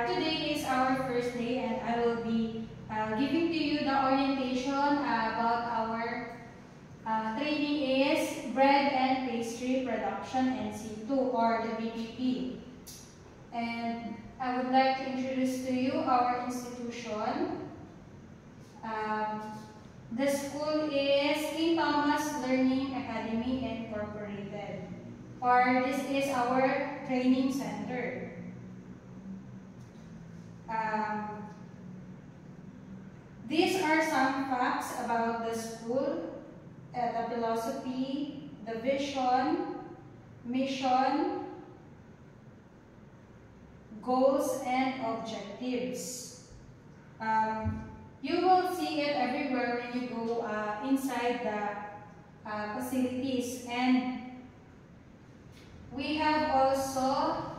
Today is our first day and I will be giving to you the orientation about our training is Bread and Pastry Production NC2 or the BPP. And I would like to introduce to you our institution. The school is King Thomas Learning Academy Incorporated, or this is our training center. These are some facts about the school, the philosophy, the vision, mission, goals, and objectives. You will see it everywhere when you go inside the facilities, and we have also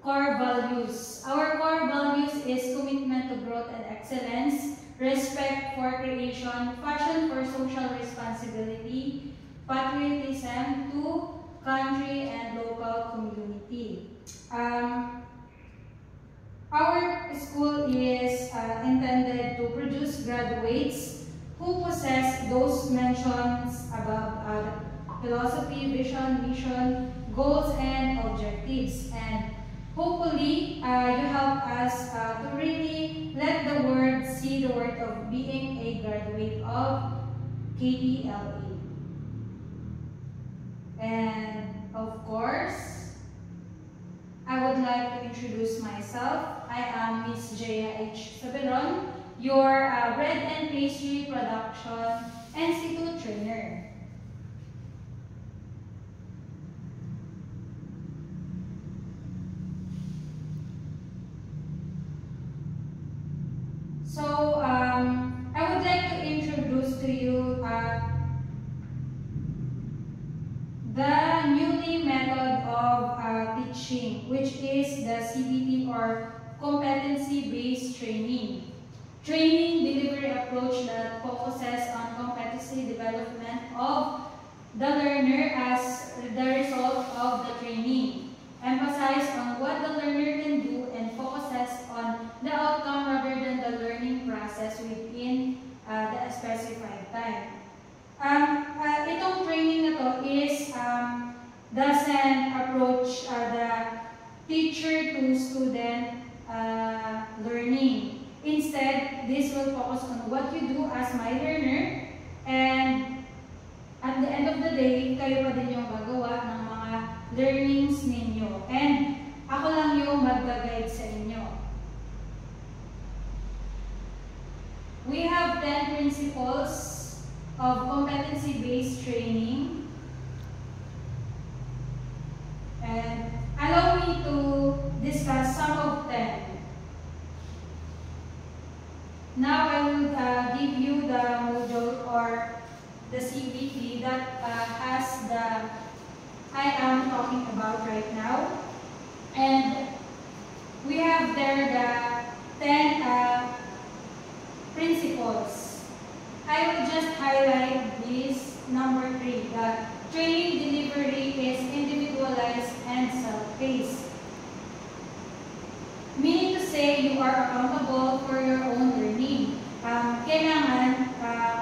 core values. Our core values is commitment to growth and excellence, respect for creation, passion for social responsibility, patriotism to country and local community. Our school is intended to produce graduates who possess those mentions about philosophy, vision, mission, goals, and objectives. And hopefully, you help us to really let the world see the worth of being a graduate of KTLE. And of course, I would like to introduce myself. I am Miss Jaya H. Saberon, your Bread and Pastry Production Institute trainer. So, I would like to introduce to you the newly method of teaching, which is the CBT or competency-based training. Training delivery approach that focuses on competency development of the learner as the result of the training. Emphasize on what the learner can do and focuses on the outcome rather than the learning process within the specified time. Itong training na to is doesn't approach the teacher to student learning. Instead, this will focus on what you do as my learner, and at the end of the day, kayo pa din yung gagawa ng mga learnings ninyo. And ako lang yung mag-guide sa inyo. We have 10 principles of competency-based training. And allow me to discuss some of them. Now I will give you the module or the CBT that has the I am talking about right now. And we have there the 10 principles. I will just highlight this number 3, that training delivery is individualized and self-paced. Meaning to say, you are accountable for your own learning. Kailangan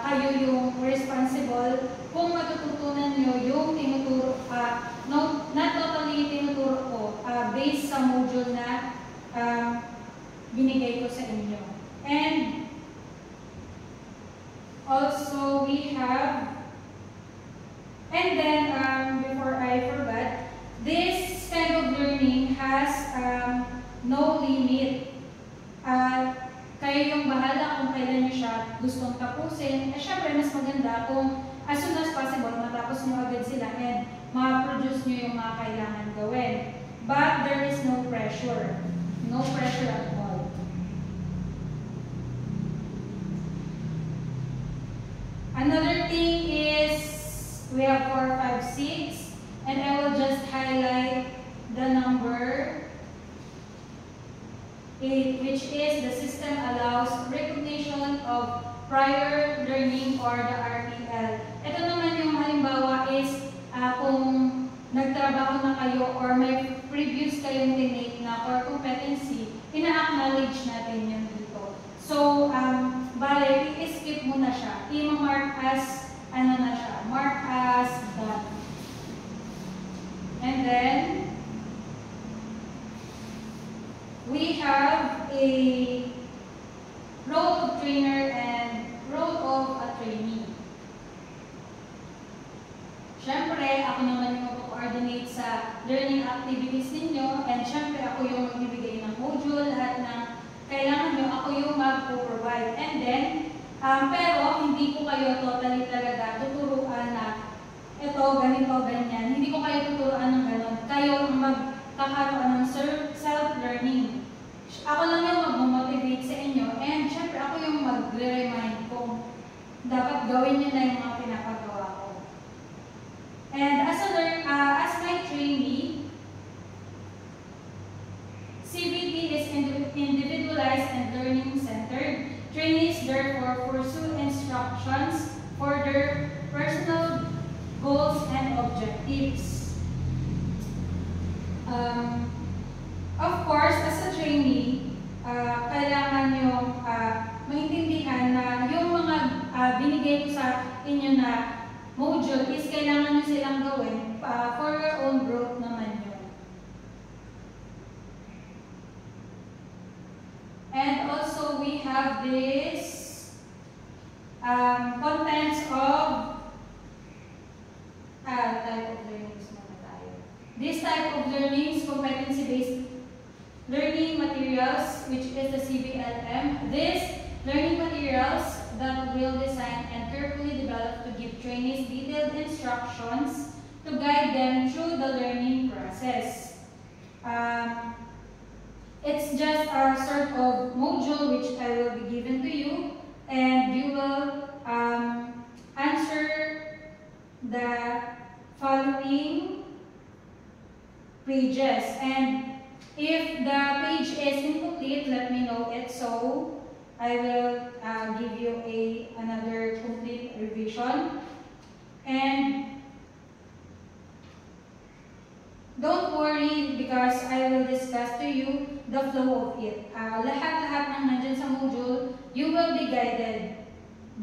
kayo yung responsible kung matututunan nyo yung tinuturo, not totally tinuturo ko, based sa module na binigay ko sa inyo. And also we have, and then before I forgot, this kind of learning has no limit. Kayo yung bahala kung kailan nyo siya gustong tapusin. Syempre, mas maganda kung as soon as possible, matapos nyo agad sila and ma-produce nyo yung mga kailangan gawin. But there is no pressure. No pressure at all. Another thing is, we have 4, 5, 6, and I will just highlight the number 8, which which is the system allows recognition of prior learning or the RPL. Ito naman yung halimbawa is kung nagtrabaho na kayo or may previous kayong tinake na core competency, ina-acknowledge natin yun dito. So, bale, i-skip mo na siya. I-mark as, ano na siya, mark as done. And then, we have a role of trainer and role of a trainee. Siyempre, ako naman yung mag-coordinate sa learning activities ninyo, and siyempre, ako yung magbibigay ng module, lahat ng kailangan nyo, ako yung mag-provide. And then, pero hindi ko kayo totally talaga tuturuan na ito, ganito, ganyan. Hindi ko kayo tuturuan ng gano'n. Kayo ang magkakaroon ng self-learning. Ako lang yung mag-motivate sa inyo, and syempre, ako yung mag-remind kung dapat gawin nyo na yung mga pinapagawa ko. And as my trainee, CBT is individualized and learning-centered. Trainees therefore pursue instructions for their personal goals and objectives. Of course, as a trainee, kailangan nyo maintindihan na yung mga binigay ko sa inyo na module is kailangan nyo silang gawin for your own growth naman yun. And also, we have this contents of type of learnings muna tayo. This type of learnings, competency-based learning materials, which is the CBLM. These learning materials that will design and carefully develop to give trainees detailed instructions to guide them through the learning process. It's just a sort of module which I will be given to you, and you will answer the following pages. And if the page is incomplete, let me know it, so I will give you another complete revision. And don't worry, because I will discuss to you the flow of it. Lahat-lahat ng nandyan sa module, you will be guided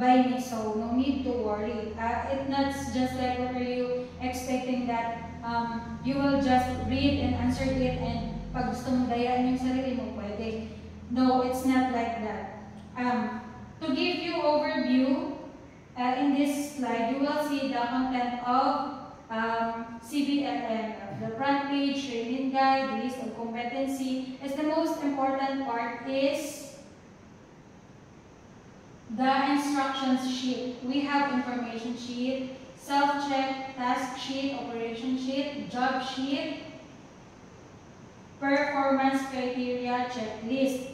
by me, so no need to worry. It's not just like what are you expecting that you will just read and answer it, and pag gusto mong dayaan yung sarili mo, pwede. No, it's not like that. To give you overview, in this slide, you will see the content of CBLM. The front page, training guide, the list of competency. As the most important part is the instructions sheet. We have information sheet, self-check, task sheet, operation sheet, job sheet, performance criteria, checklist.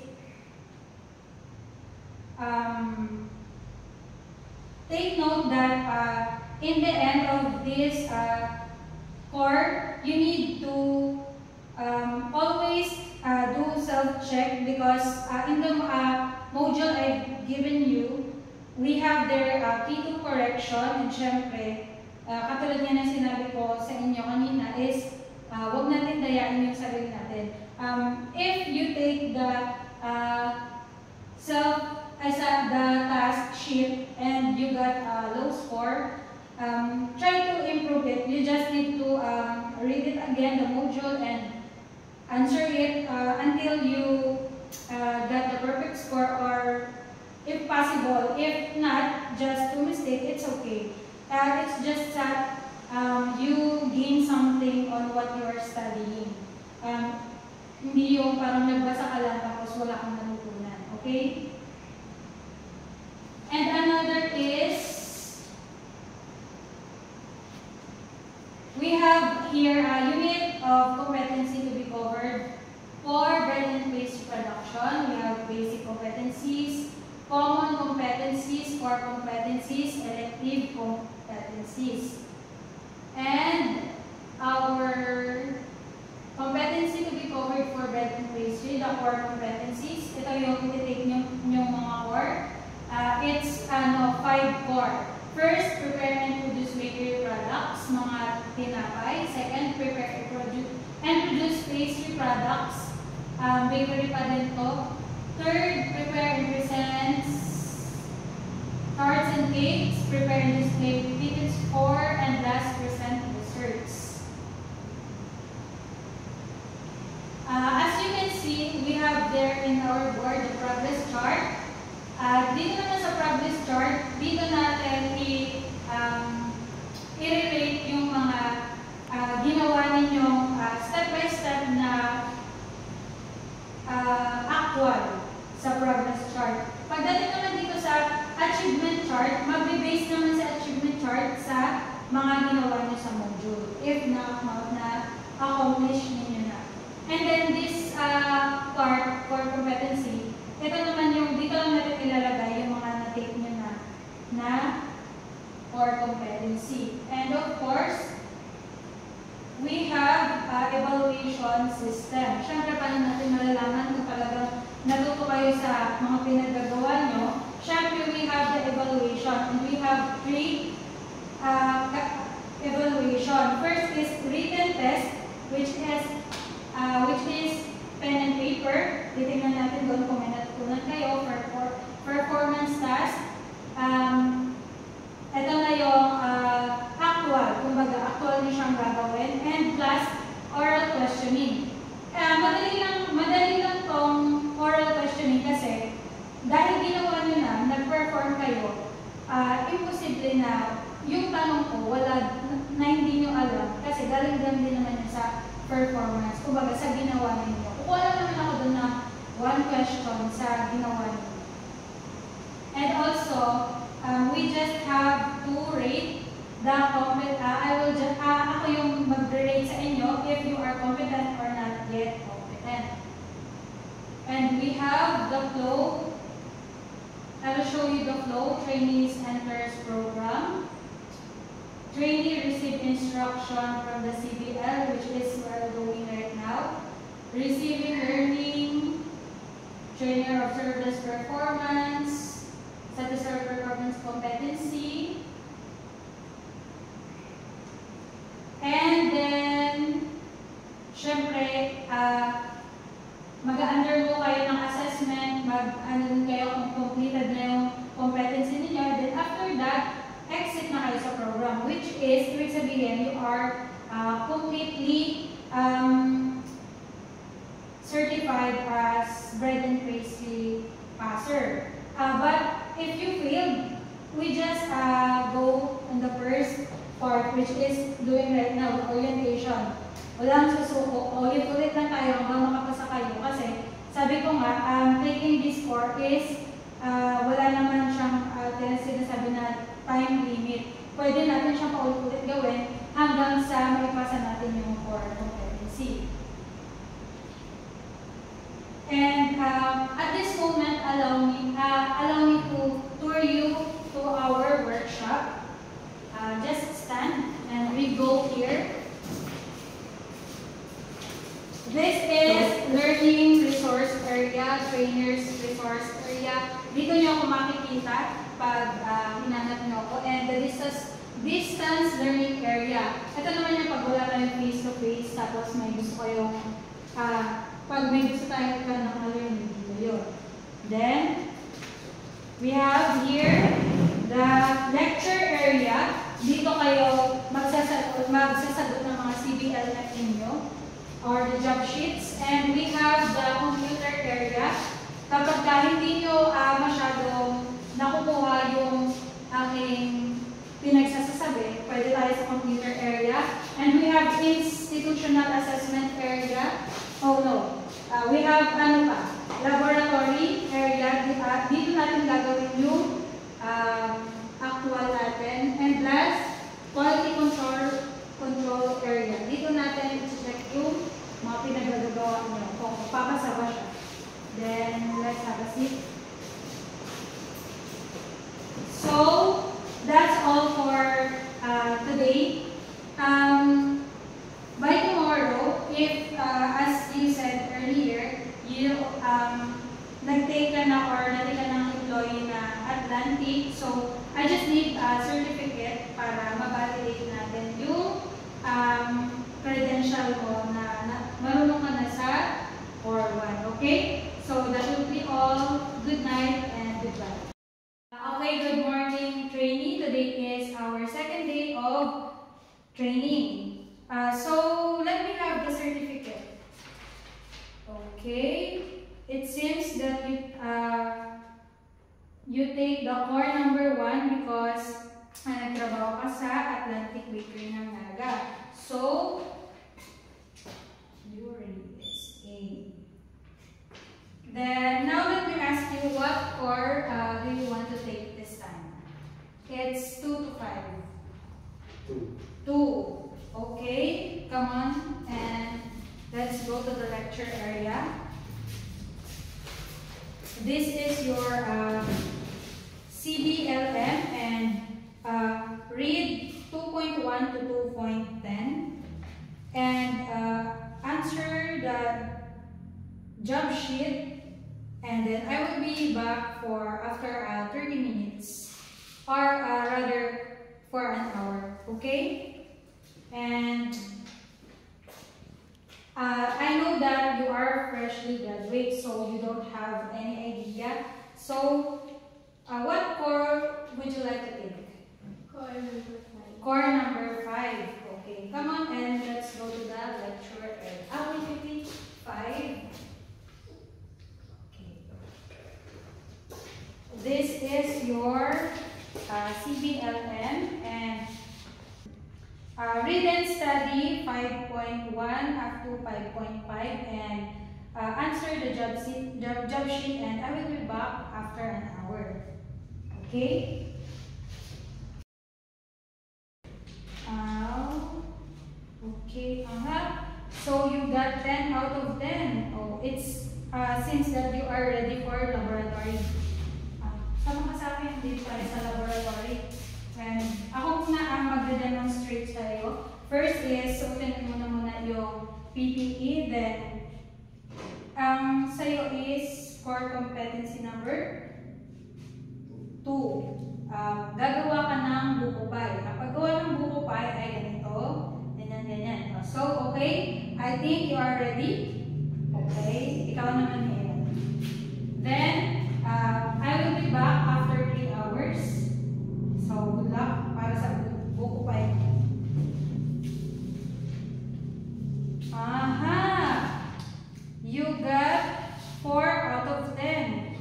Take note that in the end of this core, you need to always do self-check, because in the module I've given you, we have their key to correction, and syempre, katulad nga ng sinabi ko sa inyo kanina is, huwag natin dayain yung sarili natin. If you take the task sheet and you got a low score, try to improve it. You just need to read it again, the module, and answer it until you get the perfect score, or if possible. If not, just to mistake, it's okay. It's just that you gain something on what you are studying. Hindi yung parang nagbasa ka lang tapos wala kang natutunan. Okay? And another is, we have here a unit of competency to be covered for Berlin-based production. We have basic competencies, common competencies, core competencies, elective competencies. And our Competency to be covered for bread and pastry, the core competencies. Ito yung i-take nyo mga core. It's 5 core. First, prepare and produce bakery products, mga tinapay. Second, prepare and produce pastry products, bakery pa din to. Third, prepare and present tarts and cakes, prepare and display tickets for, and last, present desserts. As you can see, we have there in our board the progress chart. Dito naman sa progress chart, dito natin i-relate yung mga ginawa ninyong step-by-step na actual sa progress chart. Pagdating naman dito sa achievement chart, magbe-base naman sa achievement chart sa mga ginawa nyo sa module, if na-accomplish ninyo na. And then this part, core competency, ito naman yung, dito lang natin ilalagay yung mga na-take nyo na core competency. And of course, we have evaluation system. Siyempre, paano natin malalaman kung talagang natuto kayo sa mga pinagagawa nyo? Siyempre, we have the evaluation, and we have 3 evaluation. First is written test, which is pen and paper. Titingnan natin doon kung may natutunan kayo for performance task. Ito na yung actual, kumbaga actual nyo siyang gagawin. And plus, oral questioning. Madali lang tong oral questioning kasi dahil ginawa nyo na, nag-perform kayo, imposible na yung tanong ko, na hindi nyo alam kasi galing din naman yun sa performance, kumbaga sa ginawa ninyo. Kukuha lang naman ako doon na 1 question sa ginawa ninyo. And also, we just have to rate the competent. Ako yung mag-rate sa inyo if you are competent or not yet competent. And we have the flow. I will show you the flow. Trainees enters program. Trainee receive instruction from the CBL, which is what we're doing right now. Receiving learning. Trainer observes performance. Satisfied performance competency. And then, syempre, mag-undergo kayo ng assessment, mag-ano kayo kung completed na yung competency ninyo. Then after that, exit na kayo sa program, which is, ibig sabihin, you are completely certified as bread and pastry passer. But if you failed, we just go on the first part, which is doing right now, the orientation. Walang susuko. Ulit-ulit lang tayo hanggang makapasa kayo. Kasi, sabi ko nga, taking this course is, wala naman siyang sinasabi na time limit. Pwede natin siyang paulit-ulit gawin hanggang sa maipasa natin yung core competency. And at this moment, allow me to tour you to our workshop. Just stand and we go here. This is learning resource area, trainers resource area. Dito nyo ako makikita pag hinanap nyo ako. And the distance learning area. Ito naman yung pag wala tayong face-to-face, tapos may gusto kayong, pag may gusto tayong learning dito yun. Then, we have here the lecture area. Dito kayo magsasagot ng mga CBL na inyo or the job sheets. And we have the computer area. Kapag hindi nyo masyadong nakukuha yung aking pinagsasabi, pwede tayo sa computer area. And we have institutional assessment area. Oh no. We have laboratory area. Dito natin gagawin yung actual natin. And last, quality control area. Dito natin i-check yung mga pinagagawa nyo. Kung papasa ba siya. Then, let's have a seat. So, that's all for today. By tomorrow, if na or dati ka ng employee na Atlantic. So, I just need a certificate para ma-validate natin yung credential mo na marunong ka na sa or 1. Okay? So, that will be all. Good night and goodbye. Okay, good morning, trainee. Today is our second day of training. So, let me have the certificate. Okay. It seems that you take the core number 1 because nagtrabaho ka sa Atlantic Bakery ng Naga. So, you already is A. Then, now let me ask you what core do you want to take this time? It's 2 to 5. 2. 2. Okay, come on and let's go to the lecture area. This is your CBLM and read 2.1 to 2.10 and answer the job sheet, and then I will be back for after 30 minutes or rather for an hour, okay? And I know that you are freshly graduate, so you don't have any idea. So, what core would you like to take? Core number 5. Core number 5. Okay, come on and let's go to the lecture area. How will you pick 5? Okay. This is your CBLM and read and study 5.1 up to 5.5 and answer the job sheet, and I will be back after an hour. Okay? Okay. So you got 10 out of 10. Oh, it's seems that you are ready for laboratory. Sama ka sa akin dito tayo sa laboratory. And ako muna ang magde-demonstrate sa'yo. First is, suotin mo muna yung PPE. Then, sa'yo is core competency number 2. Gagawa ka ng buko pie. Ang paggawa ng buko pie ay ganito. Ganyan. So, okay? I think you are ready. Okay? Ikaw naman ngayon. Then, I will be back after 3 hours. So, good luck para sa buko pie. You got 4 out of 10.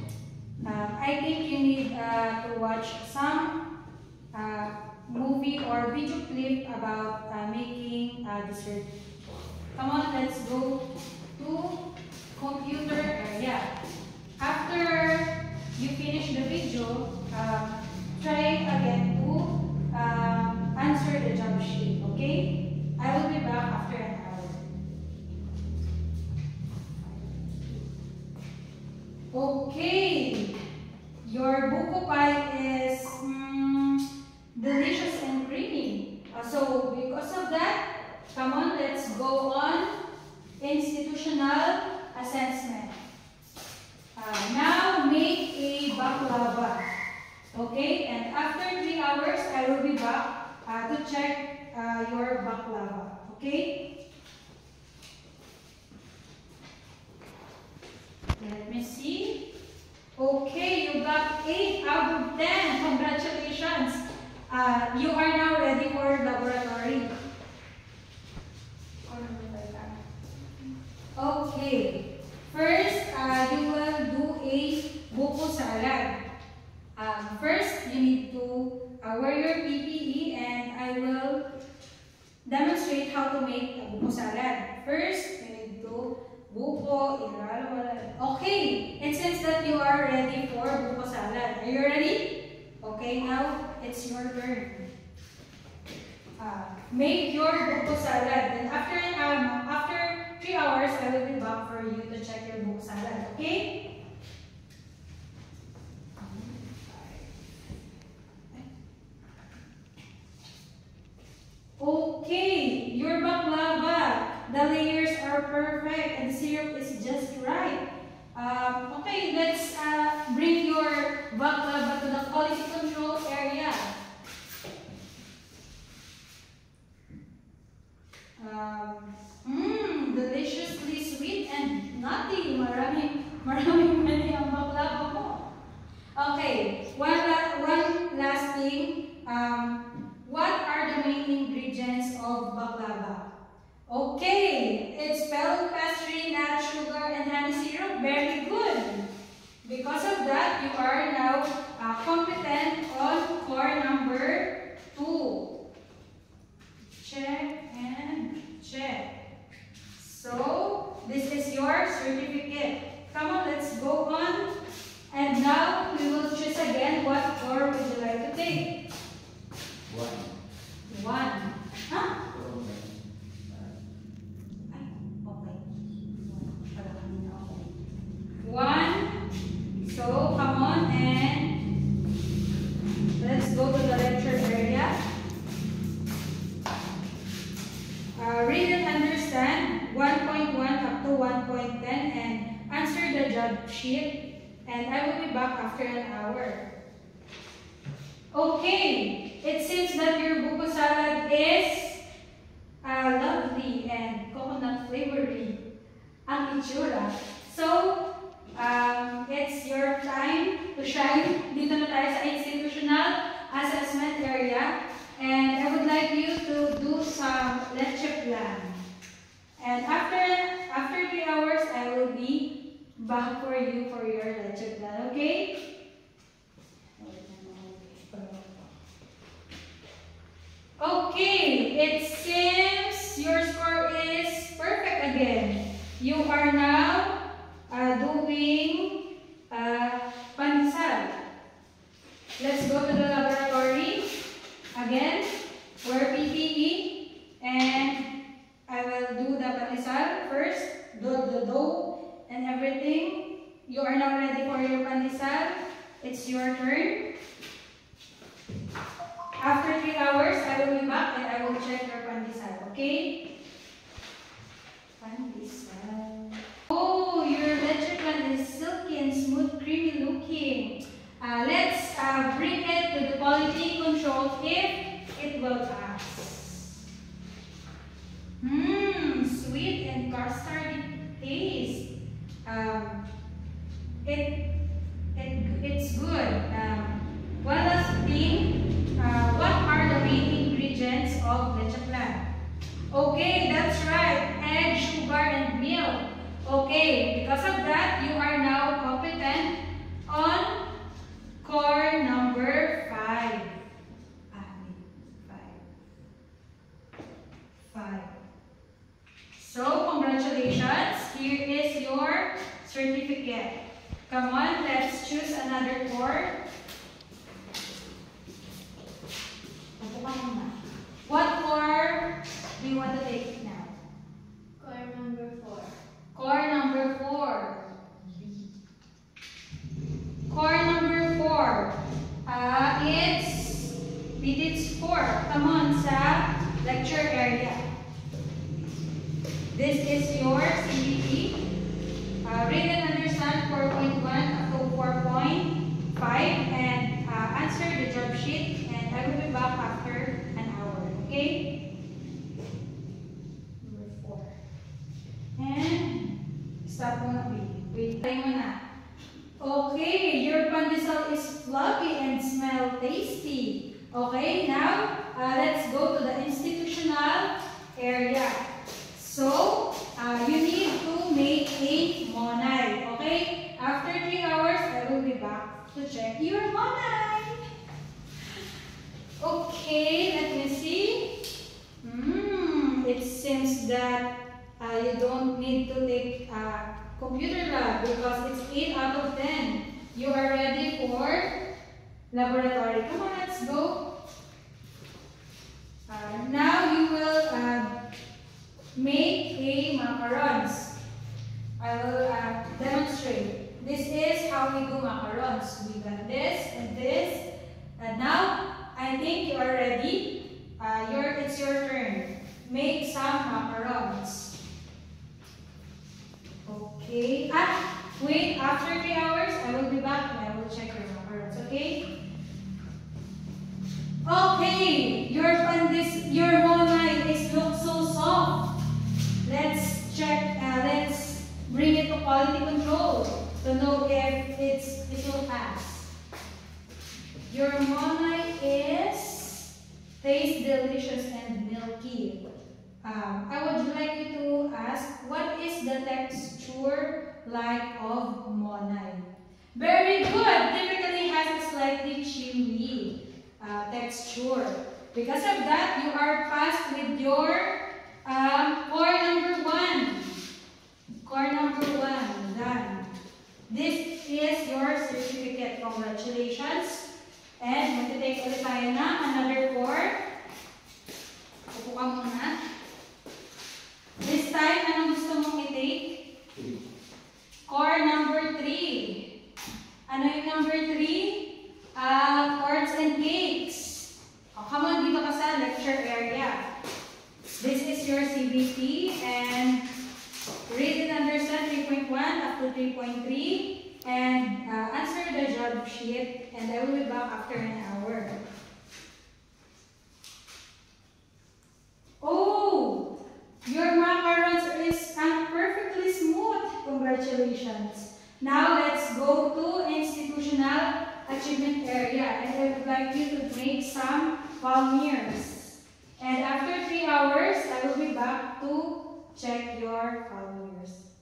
I think you need to watch some movie or video clip about making dessert. Come on, let's go to computer area. After you finish the video, try again to answer the job sheet, okay? I will be back after an hour. Okay, your buko pie is delicious and creamy. So because of that, come on, let's go on institutional assessment. Now make a baklava. Okay, and after 3 hours, I will be back to check your baklava. Okay? Let me see. Okay, you got 8 out of 10. Congratulations. You are now ready for laboratory. Okay. First, you will do a buko salad. First, you need to wear your PPE, and I will demonstrate how to make a buko salad. First, you need to buko, okay, it seems that you are ready for buko salad. Are you ready? Okay, now it's your turn. Make your buko salad, and after 3 hours, I will be back for you to check your buko salad. Okay? Okay, your baklava. The layers are perfect and the syrup is just right. Okay, let's baklava to the quality control area. Deliciously sweet and nutty. Maraming mani ang baklava mo. Okay, one last thing. What are the main ingredients of baklava? Okay, it's pellet pastry, nut, sugar, and honey syrup. Very good. Because of that, you are now competent on core number 2. Check and check. So, this is your certificate. Come on, let's go on. And now, we will choose again what core would you like to take? 1. Huh? Okay. 1. So, come on and let's go to the lecture area. Read and understand 1.1 up to 1.10 and answer the job sheet, and I will be back after an hour. Okay, it seems that your buko salad is lovely and coconut flavory ang itsura. So, it's your time to shine. Dito na tayo sa institutional assessment area. And I would like you to do some lecture plan. And after 3 hours, I will be back for you for your lecture plan, okay? Okay, it seems your score is perfect again. You are now doing pandesal. Let's go to the laboratory. Again, wear PPE, and I will do the pandesal first, do the dough and everything. You are now ready for your pandesal. It's your turn. After 3 hours, I will be back and I will check your pandesal, okay? Pandesal. Oh, your leche plan is silky and smooth, creamy looking. Let's bring it to the quality control if it will pass. Sweet and custardy taste. It's good. One last thing. What are the main ingredients of leche plan? Okay, that's right. Egg, sugar, and milk. Okay, because of that, you are now competent on core number 5. 5. So, congratulations. Here is your certificate. Come on, let's choose another core. What core do you want to take now? Core number 4. Core number 4. Core number 4. It's 4. Come on sa lecture area. This is your CBT. Read and understand 4.1 up to 4.5 and answer the job sheet, and I will be back after an hour. Okay? Number 4. And stop muna. Wait. Tayo muna. Okay, your pandesal is fluffy and smell tasty. Okay, now let's go to the institutional area. So, you need to make a monai. Okay, after 3 hours, I will be back to check your monai. Okay, let me see. It seems that you don't need to take computer lab because it's 8 out of 10. You are ready for laboratory. Come on, let's go. Now you will make a macarons. I will demonstrate. This is how we do macarons. We got this and this. And now, I think you are ready. It's your turn. Make some macarons. Okay. Wait, after 3 hours, I will be back and I will check your macarons. Your monai is tastes delicious and milky. I would like you to ask, what is the texture like of monai? Very good. Typically has a slightly chewy texture. Because of that, you are passed with your core number 1. Core number 1. Done. This is your certificate. Congratulations. And magte-take ulit tayo na another core. Upo ka muna. This time, anong gusto mong i-take? Core number 3. Ano yung number 3? Cards and cakes. Oh, come on, dito ka sa lecture area. This is your CBT and read and understand 3.1 up to 3.3 and answer the job sheet, and I will be back after an hour. Oh, your macarons is perfectly smooth. Congratulations. Now let's go to institutional achievement area, and I would like you to make some palmiers. And after 3 hours, I will be back to check your palmiers.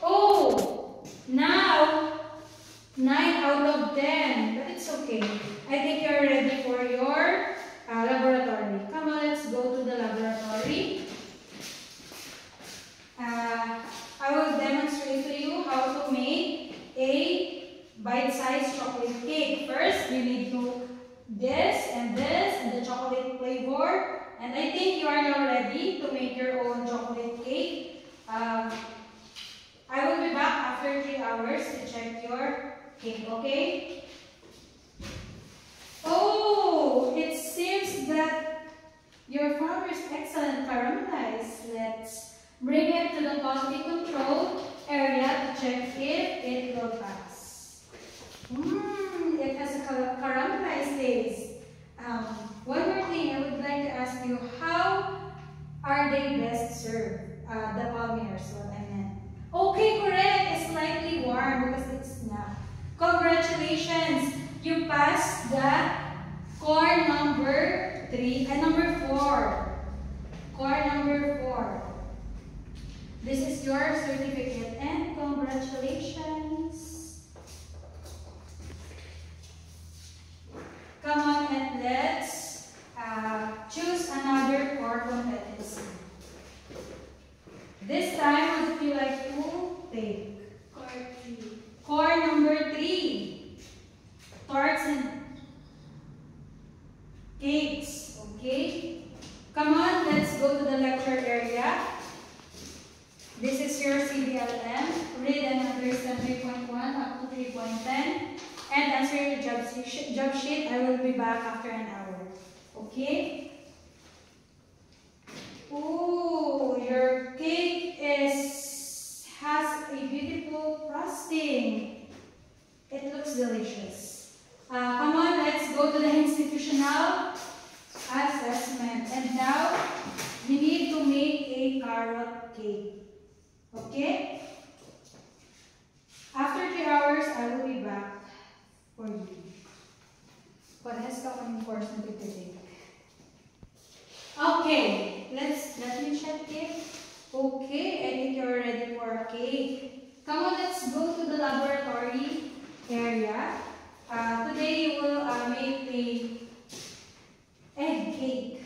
Oh, now 9 out of 10, but it's okay. I think you're ready for your laboratory. Come on, let's go to the laboratory. I will demonstrate to you how to make a bite-sized chocolate cake. First, you need to this and the chocolate flavor. And I think you are now ready to make your own chocolate cake. I will be back after 3 hours to check your cake, okay? Oh, it seems that your founder is excellent caramelized. Let's bring it to the quality control area to check if it will pass. It has a caramelized taste. One more thing, I would like to ask you, how are they best served? The palmiers, what I meant. Okay, correct. It's slightly warm because it's not. Congratulations! You passed the core number 3 and number 4. Core number 4. This is your certificate and congratulations. Come on and let's choose another core competency. This time, what would you like to take? Core 3. Core number 3. Tarts and cakes. Okay? Come on, let's go to the lecture area. This is your CDLM. Read and understand 3.1 up to 3.10. And answer your job sheet. I will be back after an hour. Okay? Ooh, your cake has a beautiful frosting. It looks delicious. Come on, let's go to the institutional assessment. And now, you need to make a carrot cake. Okay? After 3 hours, I will be back for you. Parehas ka kaming course na pipili. Okay, let me check it. Okay, I think you're ready for a cake. Come on, let's go to the laboratory area. Today you will make the egg cake.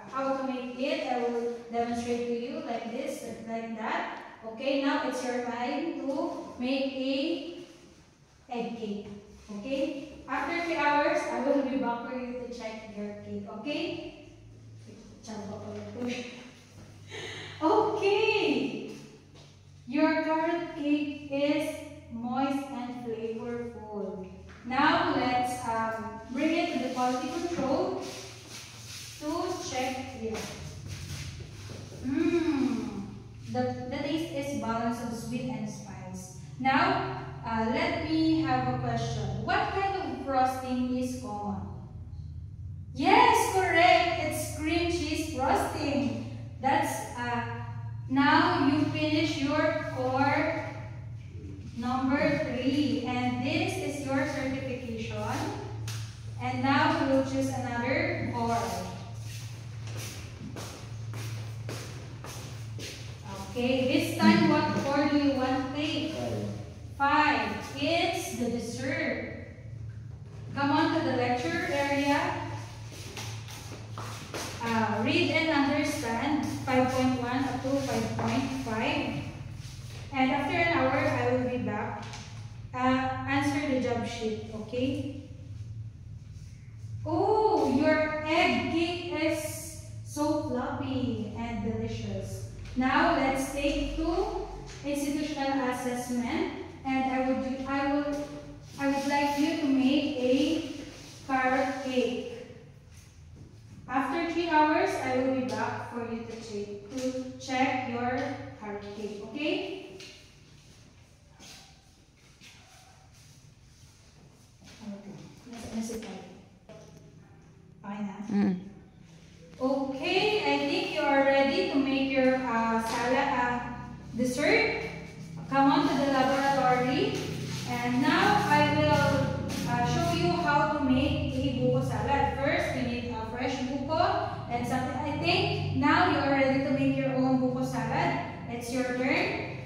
How to make it, I will demonstrate to you like this, like that. Okay, now it's your time to make a egg cake. Okay, after 3 hours, I will be back for you to check your cake. Okay. Okay, your carrot cake is moist and flavorful. Now let's bring it to the quality control to check it. The taste is balance of sweet and spice. Now let me have a question. What kind of frosting is common? Yes, correct. It's cream cheese frosting. That's now you finish your core number number 3. And this is your certification. And now we will choose another core. Okay, this time what core do you want to take? 5. It's the dessert. Come on to the lecture area. Read and understand 5.1 up to 5.5. And after an hour, I will be back. Answer the job sheet, okay? Oh, your egg cake is so fluffy and delicious. Now let's take 2 institutional assessment, and I would like you to make a carrot cake. After 3 hours, I will be back for you to check your carrot cake, okay? Okay, I think you are ready to make your salad dessert. Come on to the laboratory, and now I will show you how to make a buko salad. First, we need a fresh buko and something. I think now you are ready to make your own buko salad. It's your turn.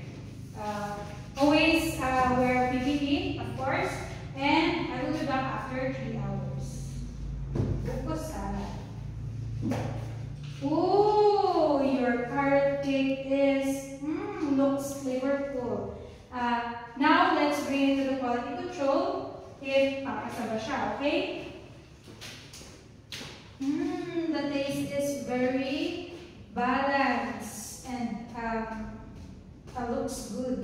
Always wear PPE, of course, and I will be back after 3 hours. Buko salad. Oh, your carrot cake looks flavorful. Now let's bring it to the quality control if papasaba siya, okay? The taste is very balanced and looks good.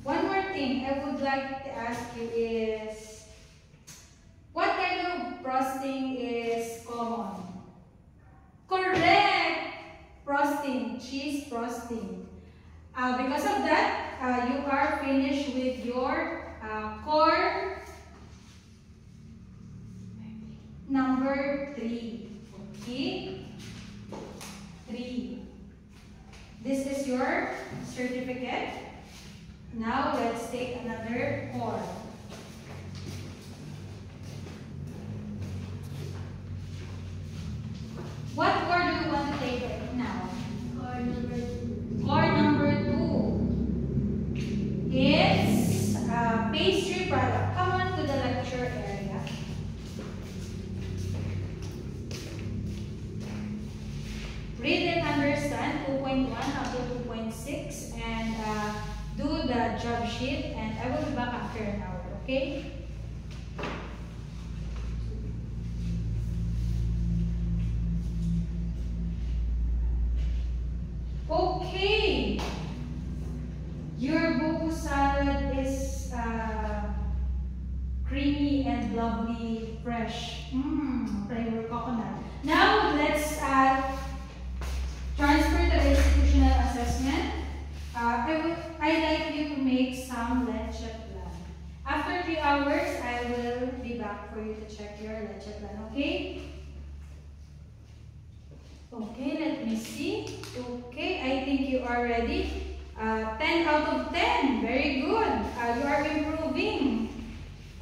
One more thing I would like to ask you is, what kind of frosting is common? Correct! Frosting, cheese frosting. Because of that, you are finished with your core number 3. Okay? 3. This is your certificate. Now let's take another core. What core do you want to take right now? Core number 2. Core number 2. It's pastry product. Come on to the lecture area. Read and understand 2.1 up to 2.6 and do the job sheet, and I will be back after an hour, okay? Okay, your buko salad is creamy and lovely, fresh. Flavor coconut. Now let's transfer to the institutional assessment. I'd like you to make some leche plan. After 3 hours, I will be back for you to check your leche plan, okay? Okay, let me see. Okay, I think you are ready. 10 out of 10. Very good. You are improving.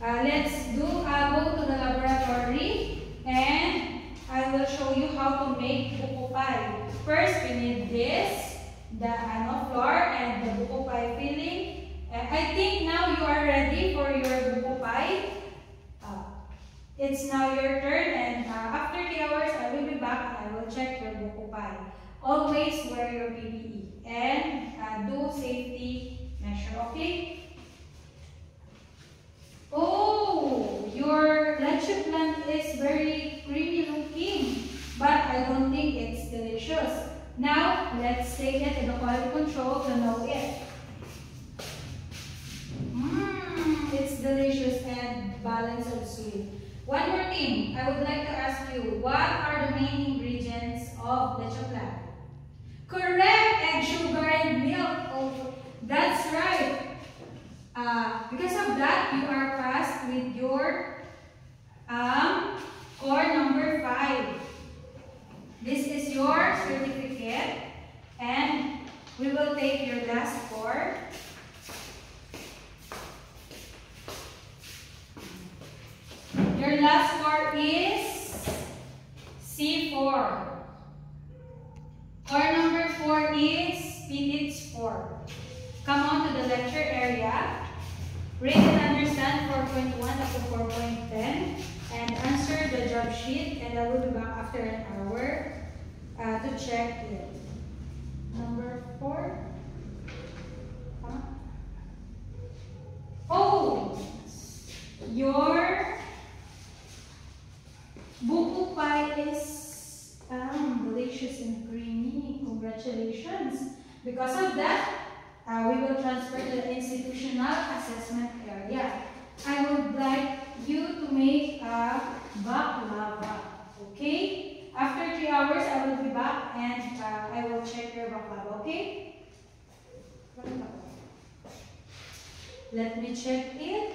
Let's go to the laboratory, and I will show you how to make buko pie. First, we need this, the flour and the buko pie filling. I think now you are ready for your buko pie. It's now your turn, and after 3 hours, I will be back and I will check your buko pie. Always wear your PPE and do safety measure, okay? Oh, your leche plan is very creamy looking, but I don't think it's delicious. Now, let's take it to the quality control to know it. It's delicious and balanced of sweet. One more thing, I would like to ask you, what are the main ingredients of leche plan? Correct! Egg, sugar, and milk. Oh, that's right. Because of that, you are passed with your core number 5. This is your certificate, and we will take your last core. Your last score is C4. Core number 4 is PTITS 4. Come on to the lecture area. Read and understand 4.1 up to 4.10 and answer the job sheet, and I will be back after an hour to check it. Number 4. Oh! Your buko pie is delicious and creamy. Congratulations! Because of that, we will transfer to the institutional assessment area. I would like you to make a baklava. Okay? After 3 hours, I will be back and I will check your baklava. Okay? Let me check it.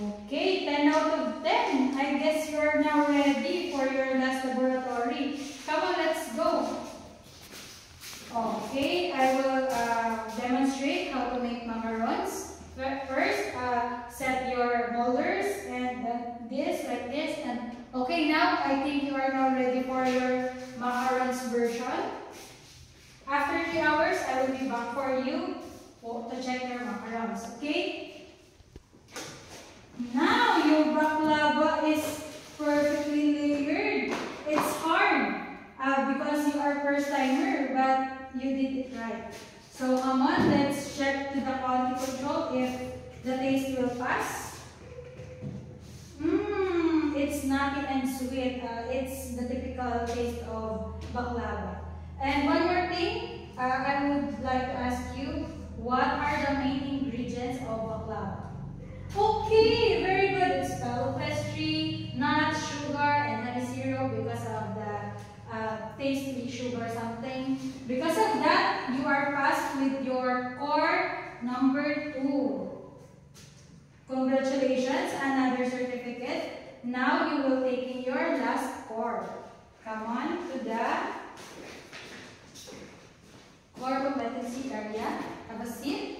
Okay, 10 out of 10. I guess you are now ready for your last laboratory. Come on, let's go. Okay, I will demonstrate how to make macarons. First, set your molders and this, like this. And okay, now I think you are now ready for your macarons version. After 3 hours, I will be back for you to check your macarons. Okay? Now your baklava is perfectly layered. It's hard because you are first timer, but you did it right. So come on, let's check to the quality control if the taste will pass. It's nutty and sweet. It's the typical taste of baklava. And one more thing, I would like to ask you, what are the main ingredients of baklava? Okay, very good. It's fellow pastry, nuts, sugar, and honey syrup because of the tasty sugar something. Because of that, you are passed with your core number 2. Congratulations, another certificate. Now you will take in your last core. Come on to the core competency area. Have a seat.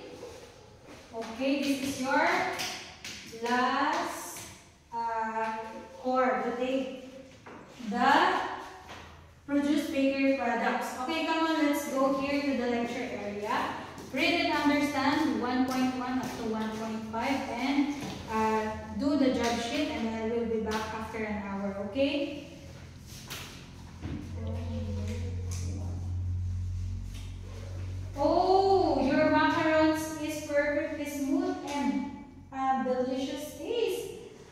Okay, this is your last core to take the produce bakery products. Okay, come on, let's go here to the lecture area. Read and understand 1.1 up to 1.5 and do the job sheet, and I will be back after an hour, okay? Oh, your macarons is perfectly smooth and delicious taste.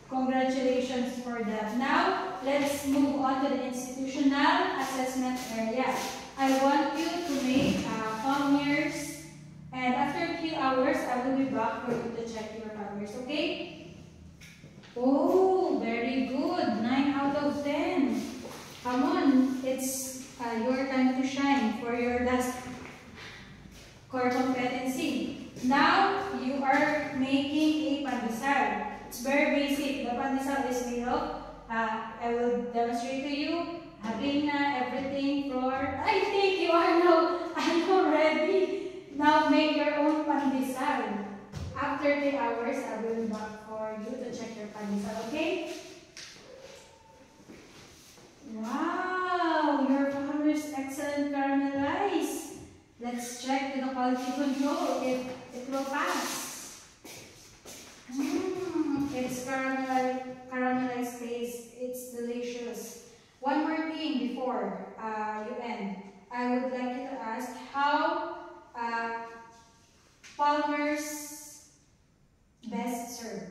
Congratulations for that. Now, let's move on to the institutional assessment area. I want you to make palm mirrors, and after 3 hours, I will be back for you to check your palm mirrors, okay? Oh, very good. 9 out of 10. Come on, it's your time to shine for your last core competency. Now, you are making a pandesal. It's very basic. The pandesal is made of, I will demonstrate to you, harina, everything, flour. I think you are now ready. Now make your own pandesal. After 3 hours, I will be back for you to check your pandesal, okay? Wow, your flour is excellent caramelized. Let's check the quality control if it will pass. It's caramelized taste. It's delicious. One more thing before you end. I would like you to ask how Palmer's best serve.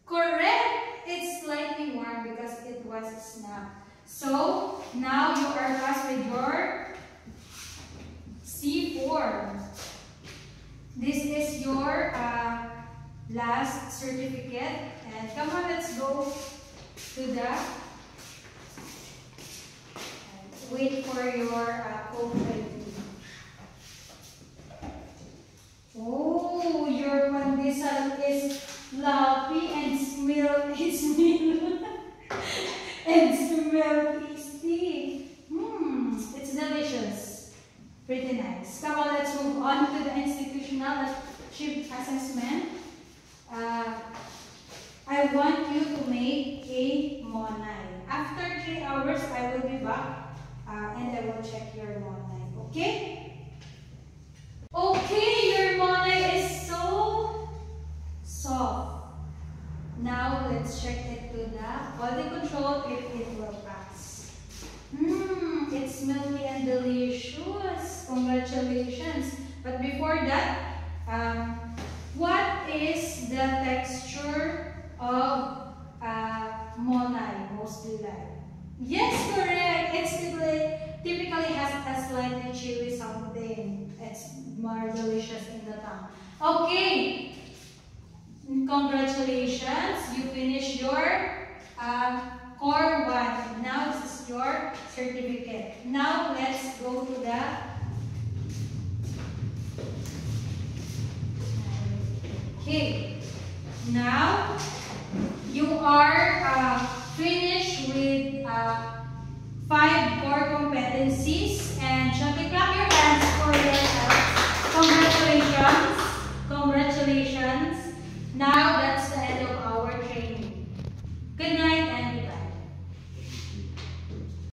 Correct! It's slightly warm because it was a snack. So, now you are passed with your C4. This is your last certificate. And come on, let's go to the wait for your cold ready. Oh, your pandesal is fluffy and smell tasty. It's delicious. Pretty nice. Come on, let's move on to the institutional assessment. I want you to make a After 3 hours, I will be back and I will check your Monay. Okay? Okay, your Monay is so soft. Now, let's check it to the quality control if it will pass. It's milky and delicious. Congratulations. But before that, what is the texture of Monay mostly like? Yes, correct. It's typically has a slightly chewy something. It's more delicious in the tongue. Okay. Congratulations. You finished your Core 1. Now this is your certificate. Now let's go to the okay. Now you are finished with 5 core competencies, and shall we clap your hands for yourself?